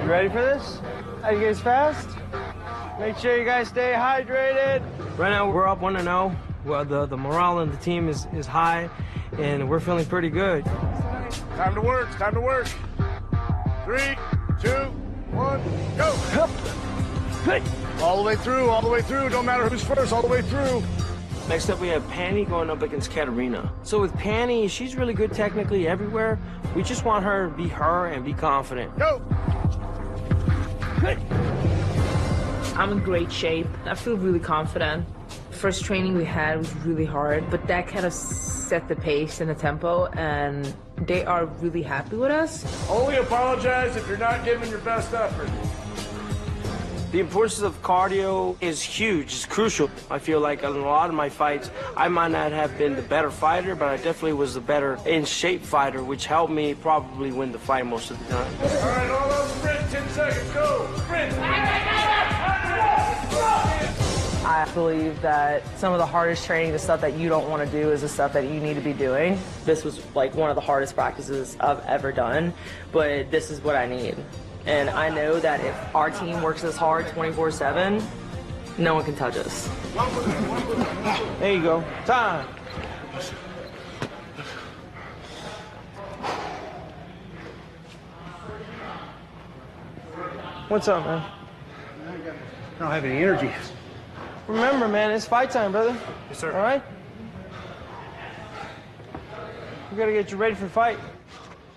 You ready for this? Are you guys fast? Make sure you guys stay hydrated. Right now, we're up 1-0. Well, the morale in the team is high, and we're feeling pretty good. Time to work, time to work. 3, 2, 1, go. All the way through, don't matter who's first, all the way through. Next up, we have Panny going up against Katarina. So with Panny, she's really good technically everywhere. We just want her to be her and be confident. Go. I'm in great shape. I feel really confident. First training we had was really hard, but that kind of set the pace and the tempo, and they are really happy with us. Only apologize if you're not giving your best effort. The importance of cardio is huge, it's crucial. I feel like in a lot of my fights, I might not have been the better fighter, but I definitely was the better in-shape fighter, which helped me probably win the fight most of the time. All right, all those sprint, 10 seconds, go, sprint. I believe that some of the hardest training, the stuff that you don't want to do, is the stuff that you need to be doing. This was like one of the hardest practices I've ever done, but this is what I need. And I know that if our team works this hard 24/7, no one can touch us. There you go. Time. What's up, man? I don't have any energy. Remember, man, it's fight time, brother. Yes, sir. All right? We gotta get you ready for fight.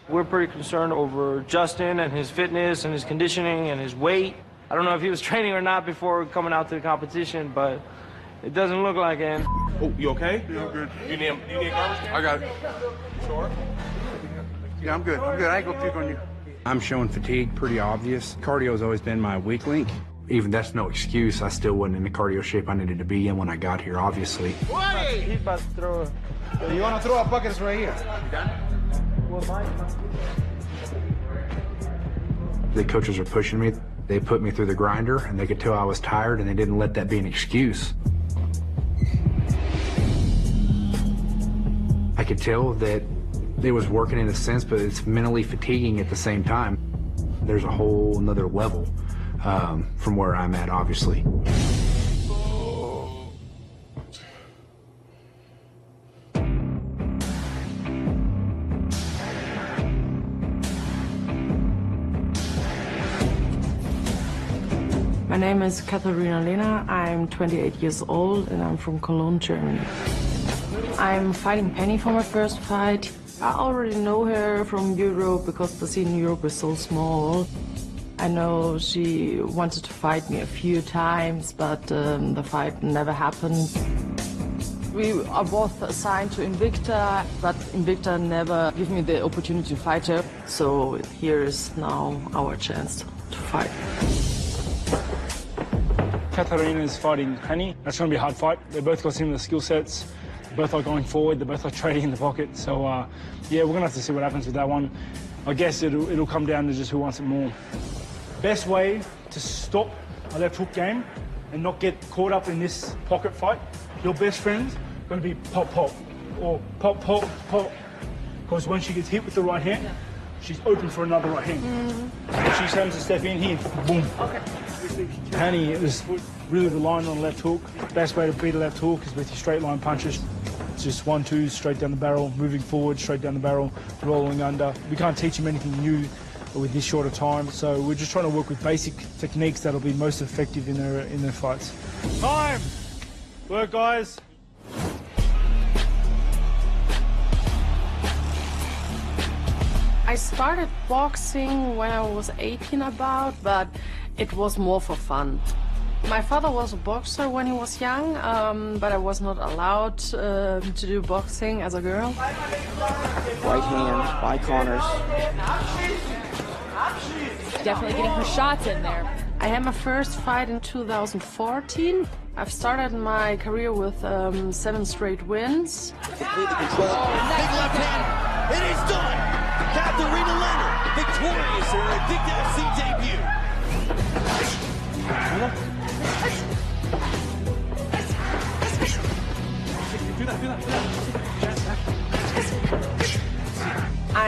We're pretty concerned over Justin and his fitness and his conditioning and his weight. I don't know if he was training or not before coming out to the competition, but it doesn't look like it. Oh, you okay? Yeah, I'm good. You need garbage can? I got it. Sure. Yeah, I'm good. I ain't gonna puke on you. I'm showing fatigue, pretty obvious. Cardio's always been my weak link. Even that's no excuse. I still wasn't in the cardio shape I needed to be in when I got here, obviously. He's about to throw it. You want to throw out buckets right here? You done? The coaches are pushing me. They put me through the grinder, and they could tell I was tired, and they didn't let that be an excuse. I could tell that it was working in a sense, but it's mentally fatiguing at the same time. There's a whole another level from where I'm at, obviously. My name is Katharina Lehner. I'm 28 years old and I'm from Cologne, Germany. I'm fighting Penny for my first fight. I already know her from Europe because the scene in Europe is so small. I know she wanted to fight me a few times, but the fight never happened. We are both assigned to Invicta, but Invicta never gave me the opportunity to fight her. So here is now our chance to fight. Katharina is fighting Penny. That's going to be a hard fight. They both got similar skill sets. They both are going forward. They both are trading in the pocket. So, yeah, we're going to have to see what happens with that one. I guess it'll come down to just who wants it more. Best way to stop a left hook game and not get caught up in this pocket fight, your best friend's going to be pop, pop, or pop, pop, pop. Because when she gets hit with the right hand, she's open for another right hand. If she happens to step in here, boom. Okay. Penny is really relying on the left hook. Best way to beat a left hook is with your straight line punches. It's just 1-2, straight down the barrel, moving forward, straight down the barrel, rolling under. We can't teach them anything new with this short of time, so we're just trying to work with basic techniques that'll be most effective in their fights. Time! Work, guys. I started boxing when I was 18 about, but it was more for fun. My father was a boxer when he was young, but I was not allowed to do boxing as a girl. Right hand, by corners. Definitely getting her shots in there. I had my first fight in 2014. I've started my career with 7 straight wins. Completely controlled. Big left hand. It is done. Katharina Lehner, victorious in her Invicta FC debut.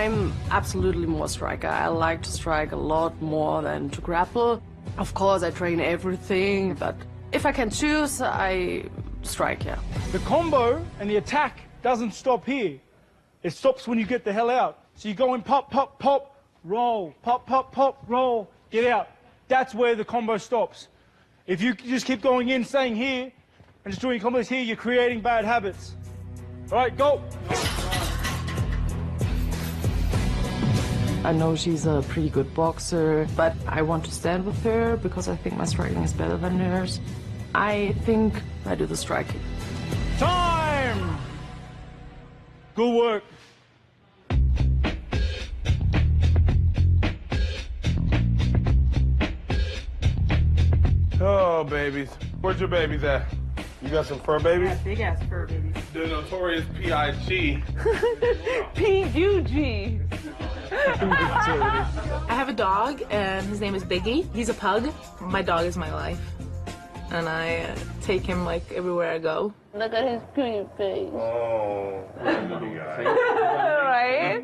I'm absolutely more striker. I like to strike a lot more than to grapple. Of course, I train everything, but if I can choose, I strike, yeah. The combo and the attack doesn't stop here. It stops when you get the hell out. So you go in pop, pop, pop, roll, pop, pop, pop, roll, get out. That's where the combo stops. If you just keep going in, staying here, and just doing combos here, you're creating bad habits. All right, go. I know she's a pretty good boxer, but I want to stand with her because I think my striking is better than hers. I think I do the striking. Time! Good work. Oh, babies. Where's your babies at? You got some fur babies? Big ass fur babies. The notorious P.I.G. P-U-G. I have a dog, and his name is Biggie. He's a pug. My dog is my life, and I take him like everywhere I go. Look at his pretty face. Oh, Right?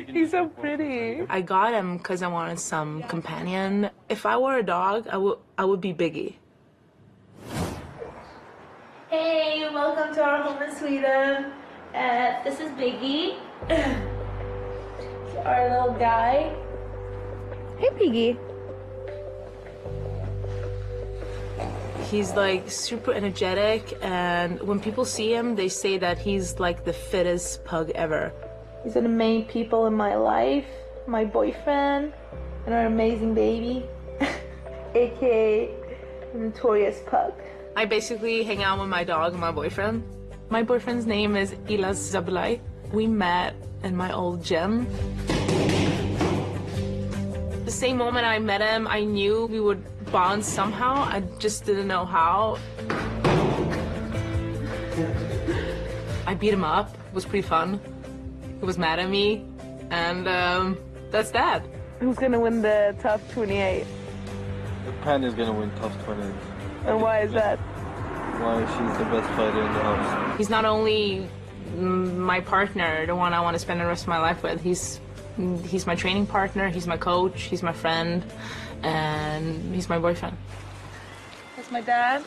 He's so pretty. I got him because I wanted some companion. If I were a dog, I would be Biggie. Hey, welcome to our home in Sweden. This is Biggie. Our little guy. Hey, Piggy. He's like super energetic, and when people see him, they say that he's like the fittest pug ever. These are the main people in my life. My boyfriend and our amazing baby, aka Notorious Pug. I basically hang out with my dog and my boyfriend. My boyfriend's name is Ilas Zabulai. We met in my old gym. The same moment I met him, I knew we would bond somehow. I just didn't know how. I beat him up. It was pretty fun. He was mad at me, and that's that. Who's gonna win the top 28? Penny's gonna win top 28. And why is that? Why she's the best fighter in the house. He's not only my partner, the one I want to spend the rest of my life with. He's my training partner, he's my coach, he's my friend, and he's my boyfriend. That's my dad.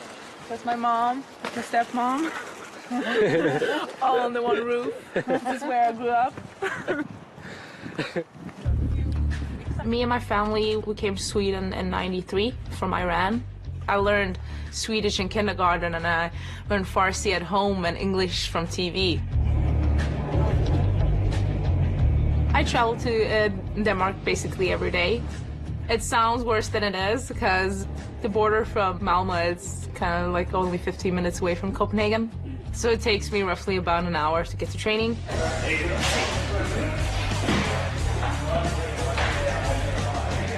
That's my mom. That's my stepmom. All under one roof. This is where I grew up. Me and my family, we came to Sweden in '93 from Iran. I learned Swedish in kindergarten, and I learned Farsi at home and English from TV. I travel to Denmark basically every day. It sounds worse than it is because the border from Malmö is kind of like only 15 minutes away from Copenhagen. So it takes me roughly about an hour to get to training.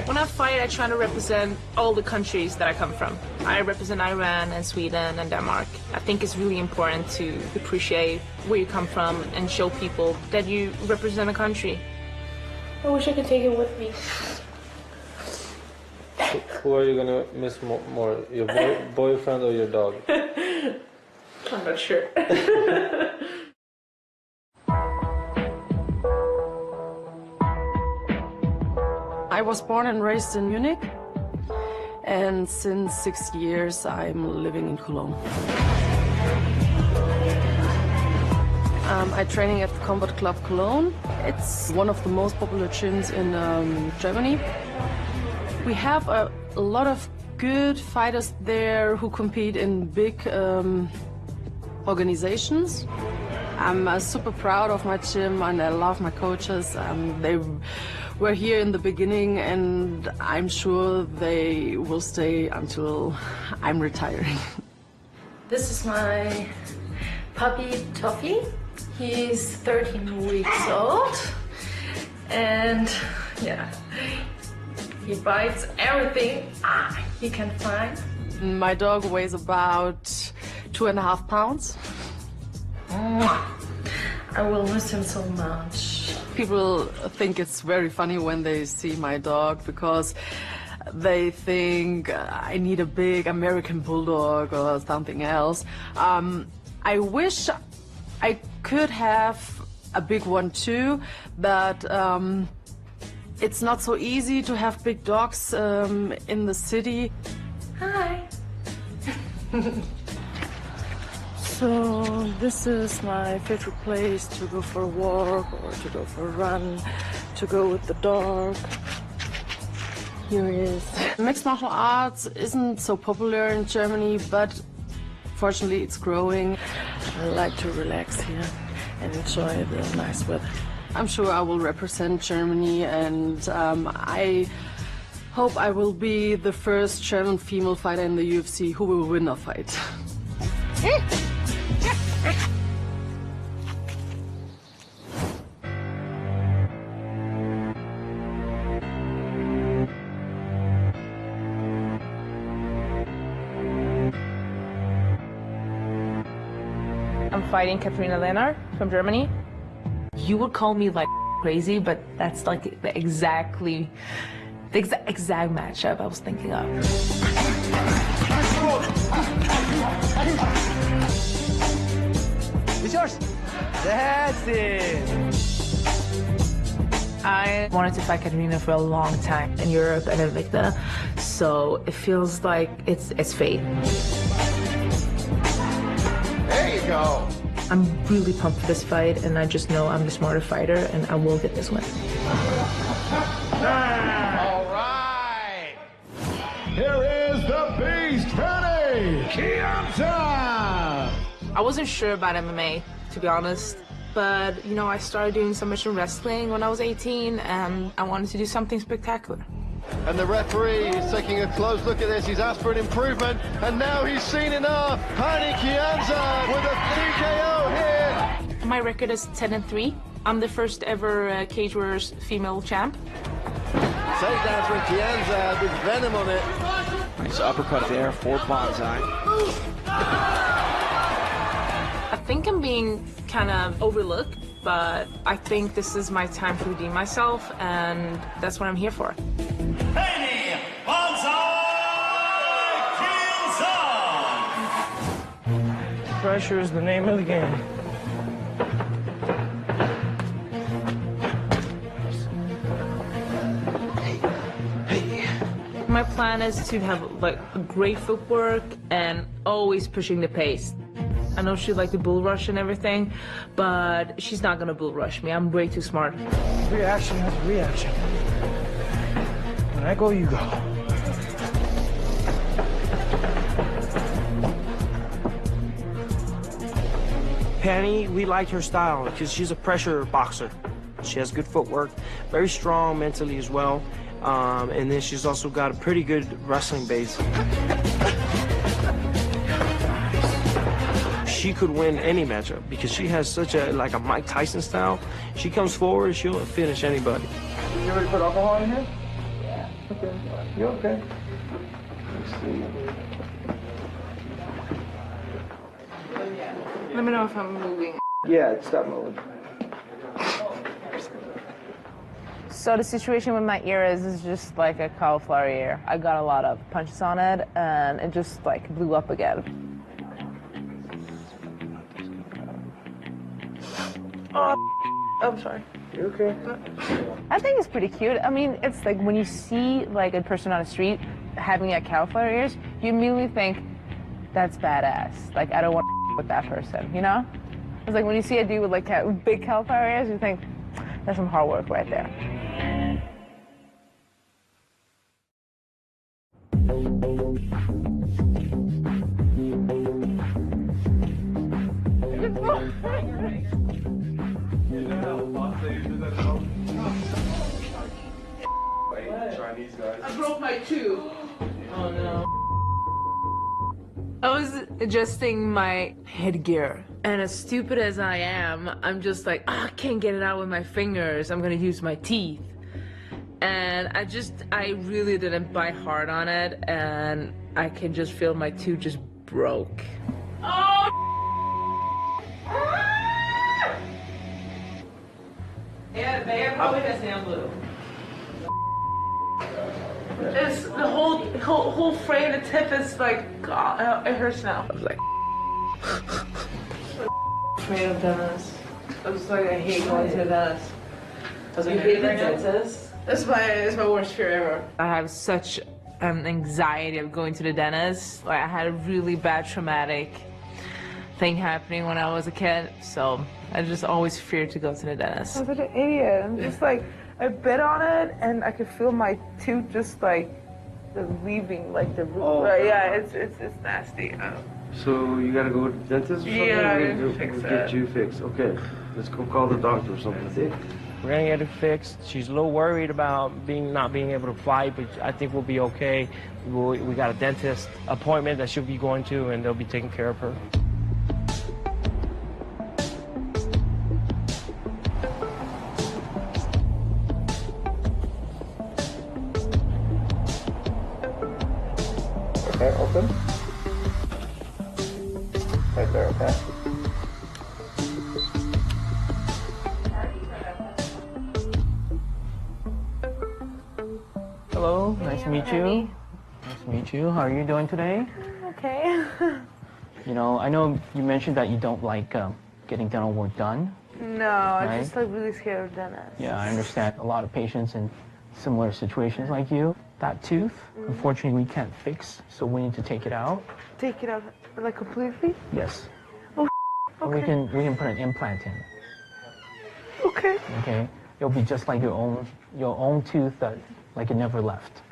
When I fight, I try to represent all the countries that I come from. I represent Iran and Sweden and Denmark. I think it's really important to appreciate where you come from and show people that you represent a country. I wish I could take it with me. Who are you gonna miss more, your boyfriend or your dog? I'm not sure. I was born and raised in Munich, and since 6 years I'm living in Cologne. I'm training at the Combat Club Cologne. It's one of the most popular gyms in Germany. We have a lot of good fighters there who compete in big organizations. I'm super proud of my gym, and I love my coaches. They were here in the beginning, and I'm sure they will stay until I'm retiring. This is my puppy, Toffee. He's 13 weeks old, and yeah, he bites everything he can find. My dog weighs about 2.5 pounds. I will miss him so much. People think it's very funny when they see my dog because they think I need a big American bulldog or something else. I wish I could have a big one too, but it's not so easy to have big dogs in the city. Hi. So this is my favorite place to go for a walk or to go for a run, to go with the dog. Here he is. Mixed martial arts isn't so popular in Germany, but fortunately it's growing. I like to relax here and enjoy the nice weather. I'm sure I will represent Germany, and I hope I will be the first German female fighter in the UFC who will win a fight. I'm fighting Katharina Lehner from Germany. You would call me like crazy, but that's like the exact matchup I was thinking of. It's yours. That's it. I wanted to fight Katharina for a long time in Europe and Invicta, so it feels like it's fate. There you go. I'm really pumped for this fight, and I just know I'm the smarter fighter, and I will get this win. All right. Here is the beast, Penny Chianza. I wasn't sure about MMA, to be honest, but, you know, I started doing submission wrestling when I was 18, and I wanted to do something spectacular. And the referee is taking a close look at this. He's asked for an improvement, and now he's seen enough. Penny Chianza with a TKO here. My record is 10-3. I'm the first ever Cage Warriors female champ. Takedown from Chianza with venom on it. Nice uppercut there for Bonsai. I think I'm being kind of overlooked, but I think this is my time to redeem myself, and that's what I'm here for. Penny Chianza! Pressure is the name of the game. My plan is to have like great footwork and always pushing the pace. I know she'd like to bull rush and everything, but she's not gonna bull rush me. I'm way too smart. Reaction has reaction. When I go, you go. Penny, we like her style because she's a pressure boxer. She has good footwork, very strong mentally as well. And then she's also got a pretty good wrestling base. She could win any matchup because she has such a Mike Tyson style. She comes forward, she'll finish anybody. You ready to put alcohol in here? Yeah. Okay. You okay? Let's see. Let me know if I'm moving. Yeah, stop moving. So the situation with my ear is just like a cauliflower ear. I got a lot of punches on it, and it just like blew up again. Oh, I'm sorry. You okay? I think it's pretty cute. I mean, it's like when you see like a person on the street having like cauliflower ears, you immediately think, that's badass. Like, I don't want to with that person, you know? It's like when you see a dude with like big cauliflower ears, you think, that's some hard work right there. I broke my tooth. Oh no. I was adjusting my headgear, and as stupid as I am, I'm just like, I can't get it out with my fingers. I'm gonna use my teeth. And I really didn't bite hard on it, and I can just feel my tooth just broke. Oh! Yeah, the bear probably has nail glue. It's the whole frame, the tip is like, God, it hurts now. I was like, afraid of done this. I was like, I hate going to the dentist. You hate the dentist? It's my worst fear ever. I have such anxiety of going to the dentist. Like, I had a really bad traumatic thing happening when I was a kid, so I just always feared to go to the dentist. I was such an idiot. I'm just like, I bit on it and I could feel my tooth just like leaving like the root. Oh, yeah, it's nasty. So you gotta go to the dentist or something? Yeah, We'll get you fixed. Okay, let's go call the doctor or something. We're gonna get it fixed. She's a little worried about not being able to fight, but I think we'll be okay. We got a dentist appointment that she'll be going to, and they'll be taking care of her. Okay, open. Right there, okay? Hello, nice to meet you. Nice to meet you. How are you doing today? Okay. You know, I know you mentioned that you don't like getting dental work done. No, right? I'm just like really scared of dentists. Yeah, I understand. A lot of patients in similar situations like you. That tooth, unfortunately, we can't fix, so we need to take it out. Take it out like completely? Yes. Oh, okay. We can put an implant in. Okay. Okay. It'll be just like your own tooth that like it never left.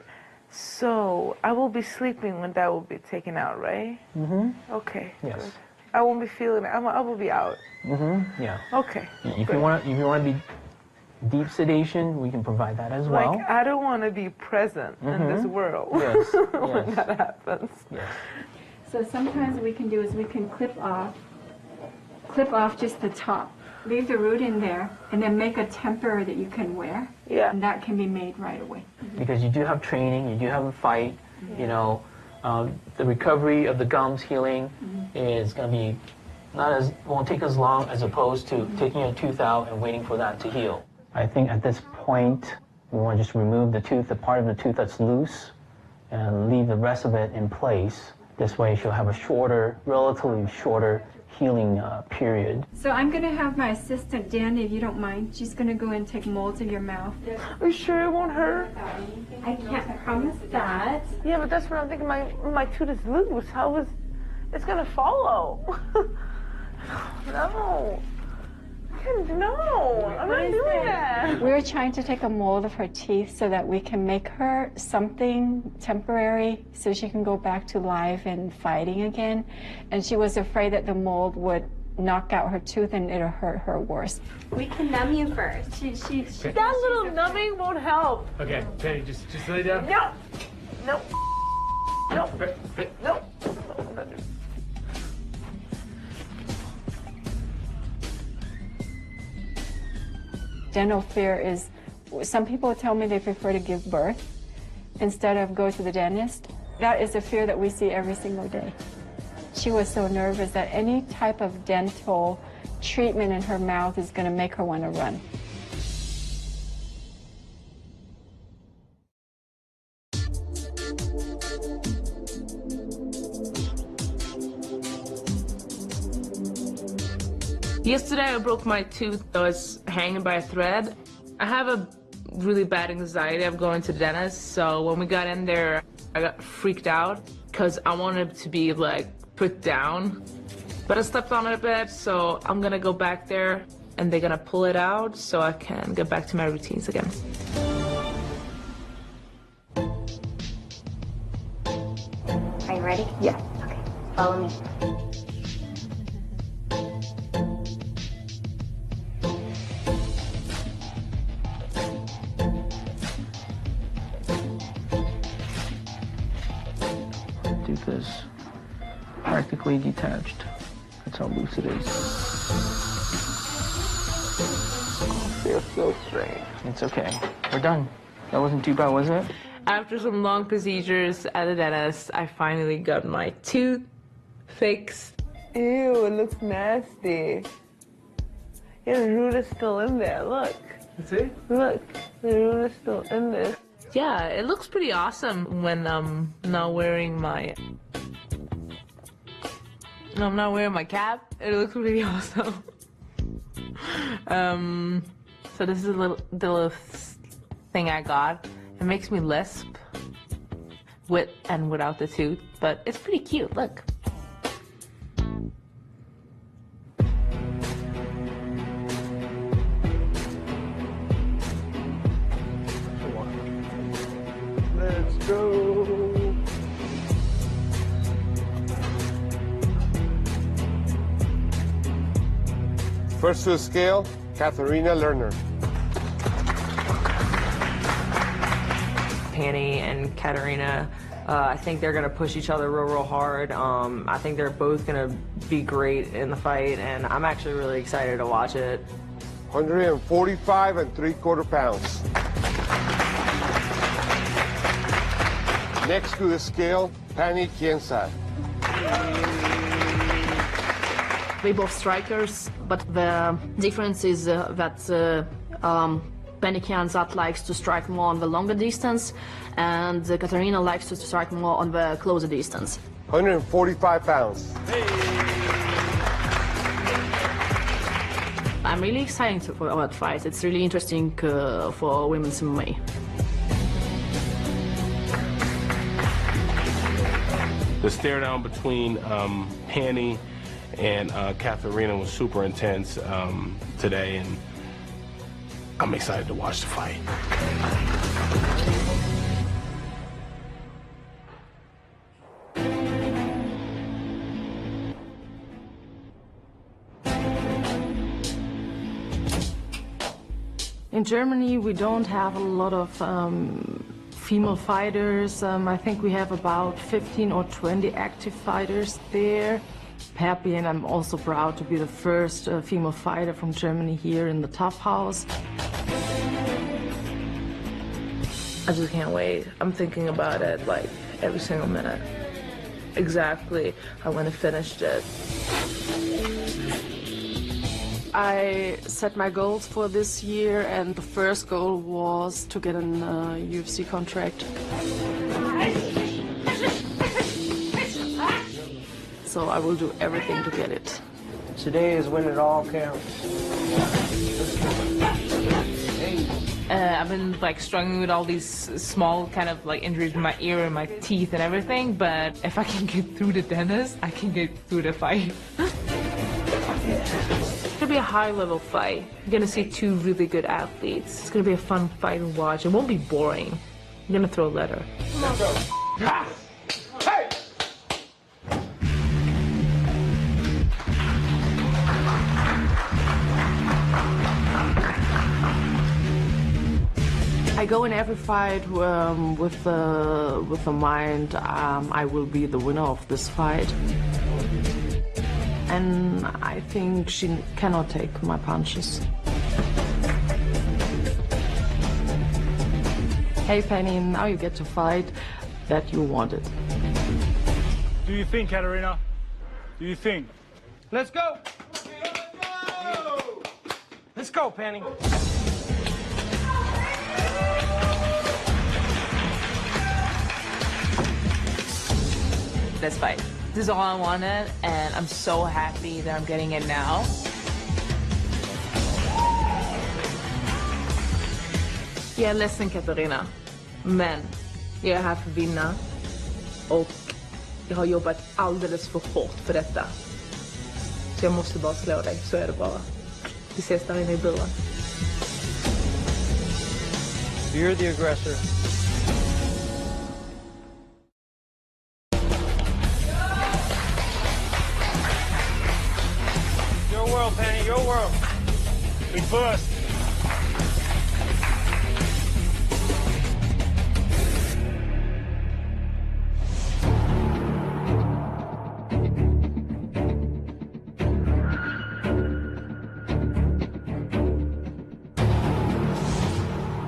So I will be sleeping when that will be taken out, right? Mm-hmm. Okay. Yes. Good. I won't be feeling it. I will be out. Mm-hmm. Yeah. Okay. If you want to be deep sedation, we can provide that as well. Like, I don't want to be present in this world yes. when yes. that happens. Yes. So sometimes what we can do is we can clip off just the top. Leave the root in there, and then make a temporary that you can wear. Yeah. And that can be made right away. Because you do have training, you do have a fight, you know, the recovery of the gums healing is going to be won't take as long as opposed to taking a tooth out and waiting for that to heal. I think at this point, we want to just remove the tooth, the part of the tooth that's loose, and leave the rest of it in place. This way she'll have a relatively shorter healing period. So I'm going to have my assistant, Danny, if you don't mind. She's going to go and take molds of your mouth. Are you sure it won't hurt? I can't promise that. Yeah, but that's what I'm thinking. My tooth is loose. How is it's going to follow? No. No, I'm not doing that. We're trying to take a mold of her teeth so that we can make her something temporary so she can go back to life and fighting again. And she was afraid that the mold would knock out her tooth and it'll hurt her worse. We can numb you first. That little numbing won't help. Okay, Penny, just lay down. No. No. No. No. Dental fear is, some people tell me they prefer to give birth instead of go to the dentist. That is a fear that we see every single day. She was so nervous that any type of dental treatment in her mouth is going to make her want to run. Yesterday I broke my tooth. I was hanging by a thread. I have a really bad anxiety of going to the dentist, so when we got in there, I got freaked out because I wanted to be like put down. But I stepped on it a bit, so I'm gonna go back there and they're gonna pull it out so I can get back to my routines again. Are you ready? Yeah. Okay, follow me. Tooth is practically detached. That's how loose it is. Feels so strange. It's okay. We're done. That wasn't too bad, was it? After some long procedures at the dentist, I finally got my tooth fixed. Ew, it looks nasty. Yeah, the root is still in there, look. See? Look, the root is still in there. Yeah, it looks pretty awesome when I'm not wearing my cap. It looks pretty awesome. So this is the little thing I got. It makes me lisp with and without the tooth, but it's pretty cute. Look. Let's go. First to the scale, Katharina Lerner. Penny and Katarina, I think they're going to push each other real hard. I think they're both going to be great in the fight, and I'm actually really excited to watch it. 145 3/4 pounds. Next to the scale, Penny Kiensat. We're both strikers, but the difference is that Penny Kiensat likes to strike more on the longer distance, and Katarina likes to strike more on the closer distance. 145 pounds. I'm really excited for that fight. It's really interesting for women's MMA. The stare down between Penny and Katharina was super intense today, and I'm excited to watch the fight. In Germany, we don't have a lot of female fighters. I think we have about 15 or 20 active fighters there. Happy, and I'm also proud to be the first female fighter from Germany here in the Tough House. I just can't wait. I'm thinking about it like every single minute. Exactly how when I finished it. I set my goals for this year, and the first goal was to get an UFC contract. So I will do everything to get it. Today is when it all counts. I've been like struggling with all these small kind of like injuries in my ear and my teeth and everything, but if I can get through the dentist, I can get through the fight. It's gonna be a high-level fight. You're gonna see two really good athletes. It's gonna be a fun fight to watch. It won't be boring. I'm gonna throw a letter. Let's go. Hey! I go in every fight with the mind I will be the winner of this fight. And I think she cannot take my punches. Hey Penny, now you get to fight that you wanted. Do you think, Katarina? Do you think? Let's go! Let's go, Penny. Let's fight. This is all I wanted, and I'm so happy that I'm getting it now. Jag är ledsen, Katarina, men jag är här för att vinna, och jag har jobbat alldeles för hårt för detta. Så jag måste bara slå dig, så är det bara. Vi ses där inne i buren. You're the aggressor. Your world, Penny, your world. Me first.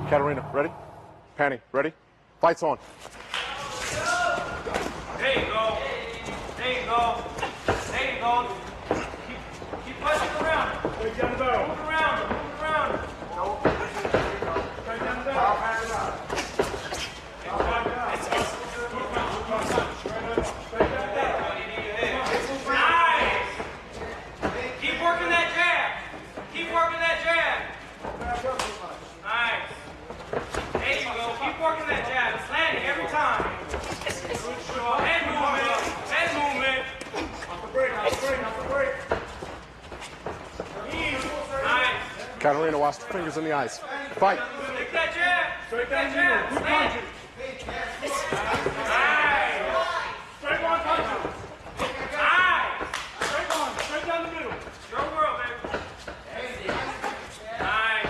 Katarina, ready? Penny, ready? Fight's on. There you go. There you go. There you go. Keep pushing around. Move around. Move around. Nice. Keep working that jab. Keep Watch the fingers in the eyes. Fight. Take that jab. Straight down the middle. Good punches. Straight one punches. Straight one. Straight down the middle. Your world, baby. Nice.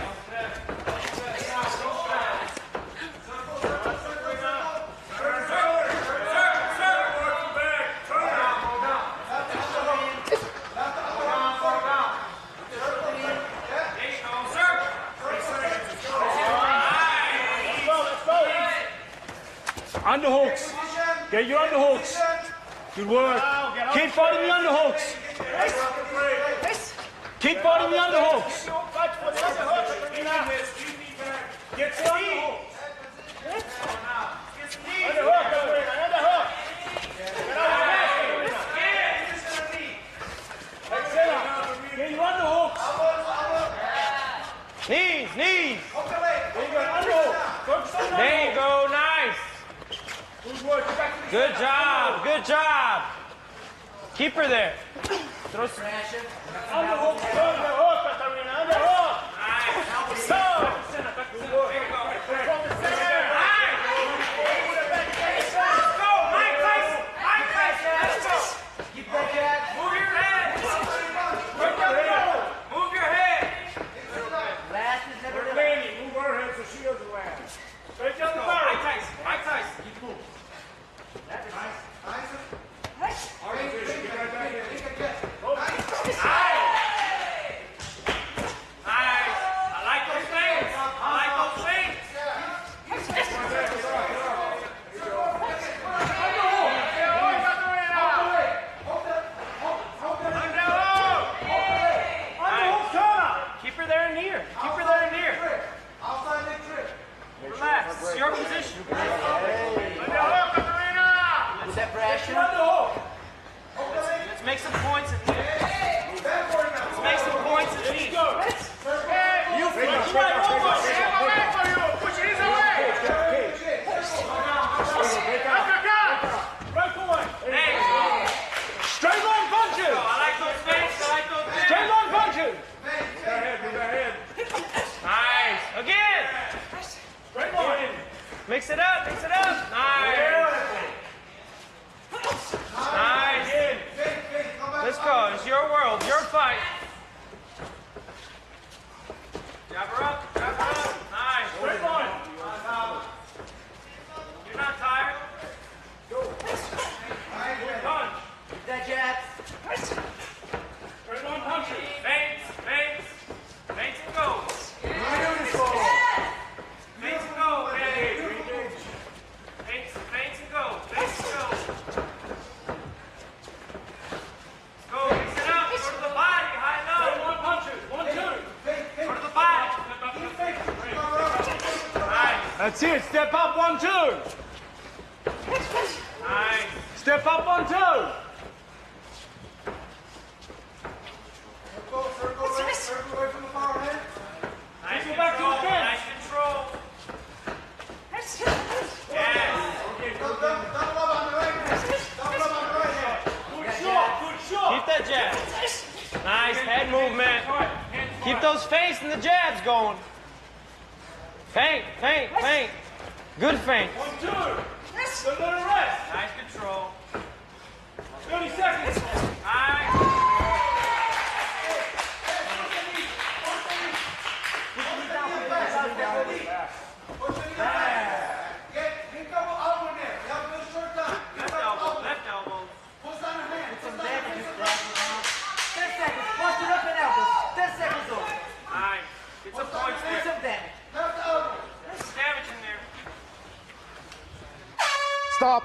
Underhooks. Get your underhooks. Good work. Keep fighting the underhooks. Keep fighting the underhooks. Get some underhook. Get your underhooks. Knees, knees. There you go, underhook. Focus on the There you go, nice. Good job, good job. Keep her there. Throw some. underhook. Underhook, Katarina. Underhook. Stop. Make some points at the Let's make some points at the You push it away. Right away. Hey. Straight line punches. I like those feints. I like those feints. Straight line punches. Nice. Again. Straight line. Mix it up. Mix it up. Nice. Nice. Let's go. It's your world. Your fight. Jab her up. Jab her up. Nice. Straight line. You're not tired. Go. Punch. That jab. Straight line punches. Feints. Feints. Feints and go. Beautiful. Feints and go, baby. Feints and go. Feints and go. Go. Mix it up. Go to the body. High and Straight low. line punches. 1, 2. Go to the body. Nice. That's it. Step up. 1, 2. Nice. Step up. 1, 2. Circle away from the far end. Nice Go back to the control. fence. Nice control. Yes. Double up on the right hand. Double up on the right hand. Good shot. Good shot. Keep that jab. Nice head movement. Keep those feints and the jabs going. Feint, feint, feint. Good feint. 1, 2. Don't let her rest. Nice control. 30 seconds. Nice. Get double elbow in there. You have a little short time. Left elbow, left elbow. Push down the hand. Push down the hand. 10 seconds. Punch it up and elbows. 10 seconds off. Nice. Get some points Do there. some damage. Left elbow. Some damage in there. Stop.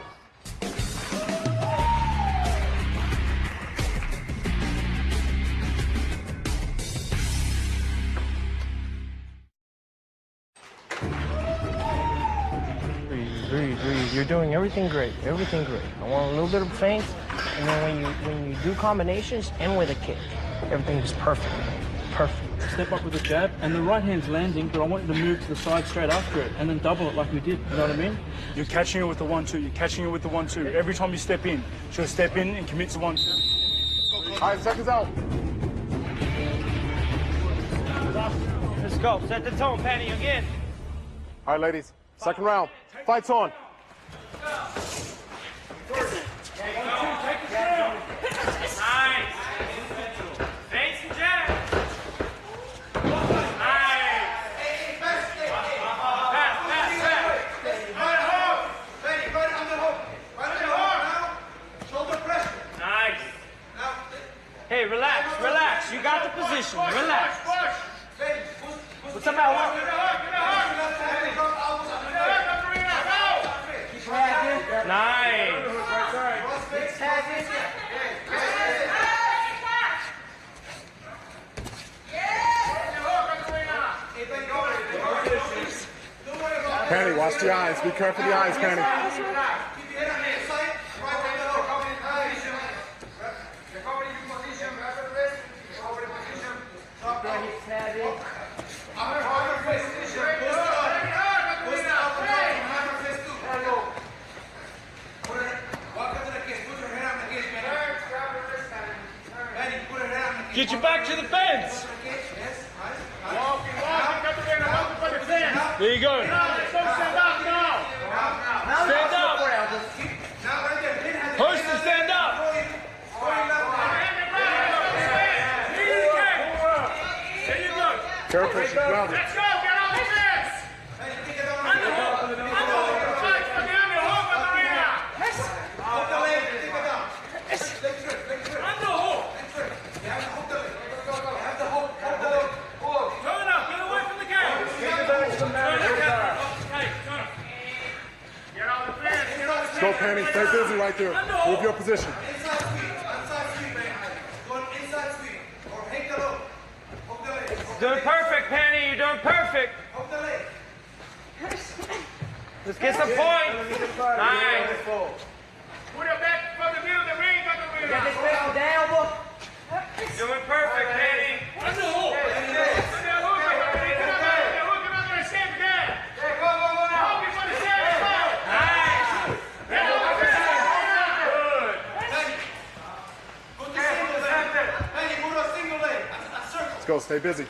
Breathe. You're doing everything great. Everything great. I want a little bit of feint, and then when you do combinations, end with a kick. Everything is perfect. Perfect. Step up with the jab, and the right hand's landing, but I want you to move to the side straight after it, and then double it like we did. You know what I mean? You're catching it with the 1, 2. You're catching it with the 1, 2. Every time you step in, she'll step in and commit to 1, 2. All right, seconds out. Let's go. Set the tone, Penny, again. All right, ladies. Second round. Fight's on. Nice. Face and jab. Nice. Nice. Hey, relax, relax. You got the position. Relax. What's up, Al? Nice. Penny, watch the eyes. Be careful of the eyes, Penny. Get your back to the fence. There you go. Stand up. Push to stand up. There you go. Careful, she's grounded. Let's go. Get on the fence. Go, Penny. Stay busy right there. Move your position. Doing perfect, Penny. You're doing perfect. Let's get some points. Nice. Put it back from the middle of the ring. Get this pistol down, look. Doing perfect, Penny. Let's go. Stay busy.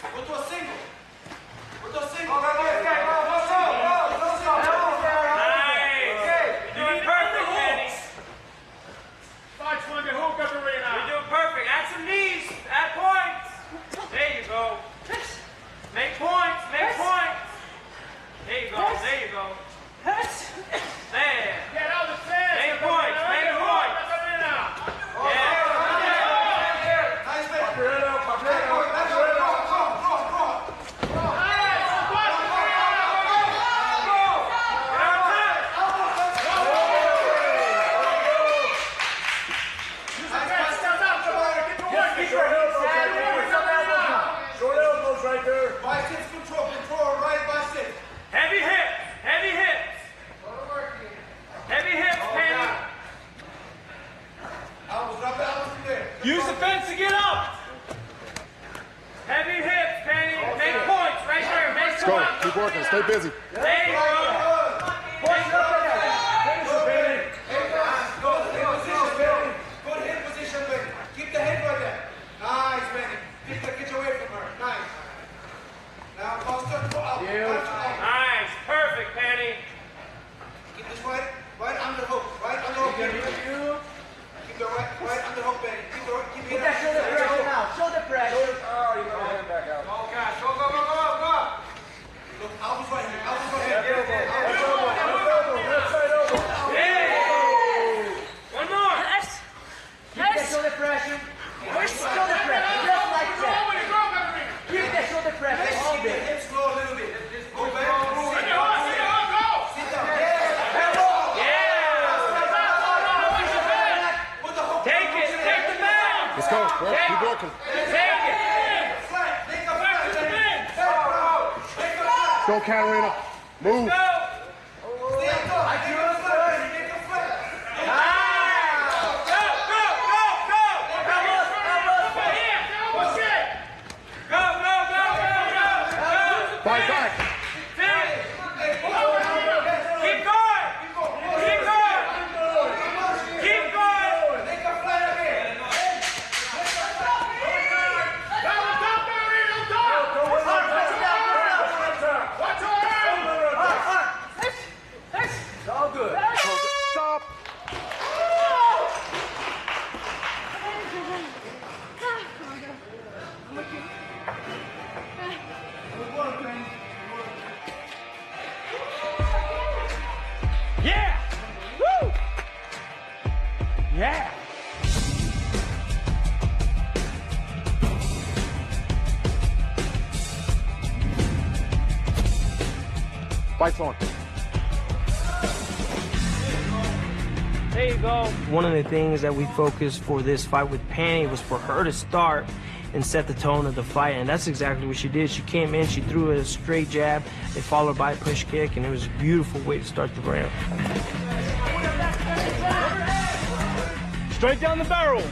Use the fence to get up. Heavy hips, Penny. Make points right there. Make Let's go. Keep working. Stay busy. There you go. Keep the head right there. Nice, Penny. Get away from her. Nice. Now, nice. Perfect, Penny. Keep this right underhook. Right underhook. Keep the right underhook, Penny. Keep Put that shoulder pressure now. Shoulder pressure. Oh, you got your hand back out. Oh, gosh. Go. Look, elbows right here. Elbows right here. Left side over. One more. Keep that shoulder pressure. Shoulder pressure. Just like that. Keep that shoulder pressure all day. Hips slow a little bit. Go back. Let's go. Keep working. Take it. Let's go, Katarina. Move. Let's go. Fight back. Fights on. There you go. One of the things that we focused for this fight with Penny was for her to start and set the tone of the fight, and that's exactly what she did. She came in, she threw a straight jab, and followed by a push kick, and it was a beautiful way to start the round. Straight down the barrel.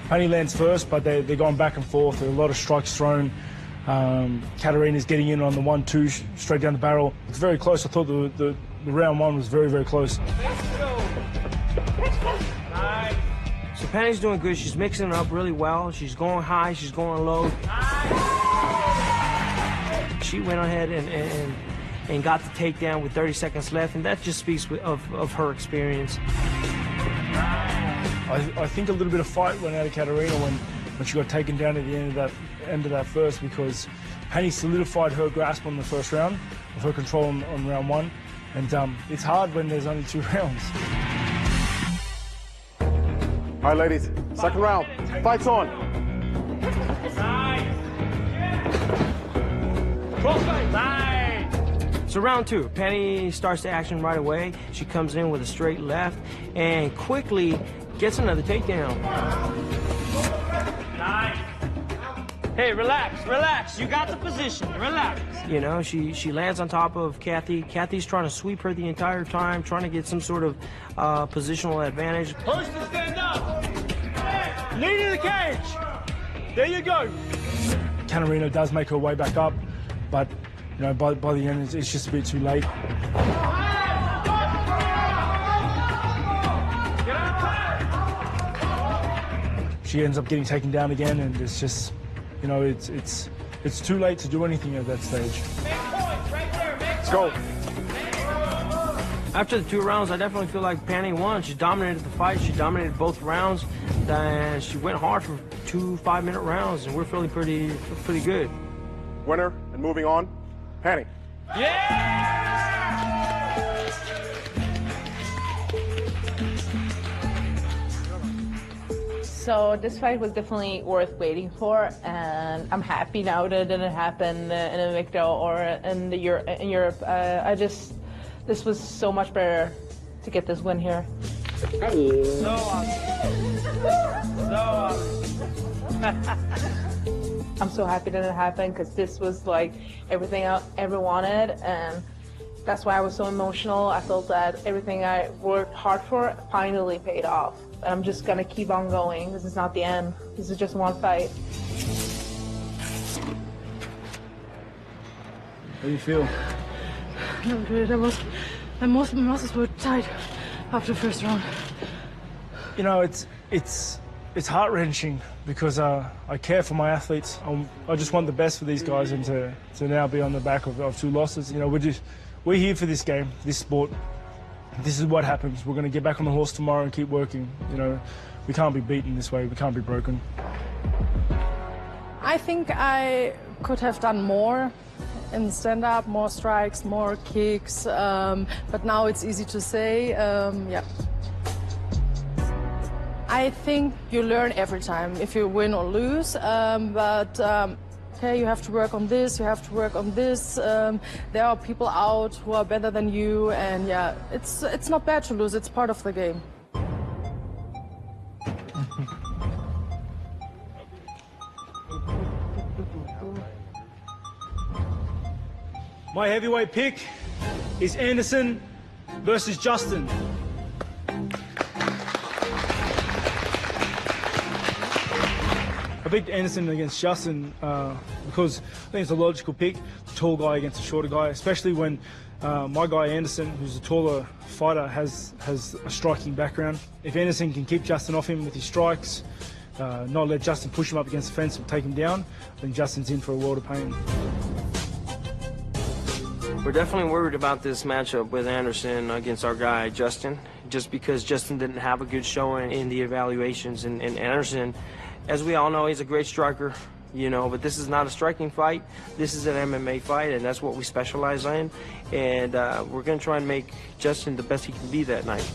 Penny lands first, but they're going back and forth. There are a lot of strikes thrown. Katarina's getting in on the 1-2 straight down the barrel. It's very close. I thought the round one was very, very close. So Penny's doing good. She's mixing it up really well. She's going high, she's going low. She went ahead and got the takedown with 30 seconds left, and that just speaks of her experience. I think a little bit of fight went out of Katarina when she got taken down at the end of that first, because Penny solidified her grasp on the first round, of her control on round one, and it's hard when there's only 2 rounds. All right, ladies, second round. Fights on. So round 2, Penny starts the action right away. She comes in with a straight left and quickly gets another takedown. Hey, relax. You got the position. Relax. You know, she lands on top of Kathy. Kathy's trying to sweep her the entire time, trying to get some sort of positional advantage. Push to stand up. Knee to the cage. There you go. Katarina does make her way back up, but you know, by the end, it's just a bit too late. She ends up getting taken down again, and it's just, you know, it's too late to do anything at that stage. Let's go. After the 2 rounds, I definitely feel like Penny won. She dominated the fight. She dominated both rounds, and she went hard for 2 5-minute rounds, and we're feeling pretty good. Winner and moving on, Penny. So this fight was definitely worth waiting for, and I'm happy now that it didn't happen in Invicta or in Europe. This was so much better to get this win here. So I'm so happy that it happened, because this was like everything I ever wanted, and that's why I was so emotional. I felt that everything I worked hard for finally paid off. And I'm just gonna keep on going. This is not the end. This is just one fight. How do you feel? Not good. My muscles were tight after the first round. You know, it's heart-wrenching, because I care for my athletes. I just want the best for these guys, and to now be on the back of 2 losses. You know, we're here for this game, this sport. This is what happens. We're going to get back on the horse tomorrow and keep working. You know, we can't be beaten this way. We can't be broken. I think I could have done more in stand-up, more strikes, more kicks, but now it's easy to say, yeah. I think you learn every time, if you win or lose, okay, you have to work on this, you have to work on this. There are people out who are better than you, and yeah, it's not bad to lose, it's part of the game. My heavyweight pick is Anderson versus Justin. I picked Anderson against Justin because I think it's a logical pick, the tall guy against a shorter guy, especially when my guy Anderson, who's a taller fighter, has a striking background. If Anderson can keep Justin off him with his strikes, not let Justin push him up against the fence and take him down, then Justin's in for a world of pain. We're definitely worried about this matchup with Anderson against our guy, Justin, just because Justin didn't have a good showing in the evaluations. And Anderson, as we all know, he's a great striker, you know, but this is not a striking fight. This is an MMA fight, and that's what we specialize in. And we're going to try and make Justin the best he can be that night.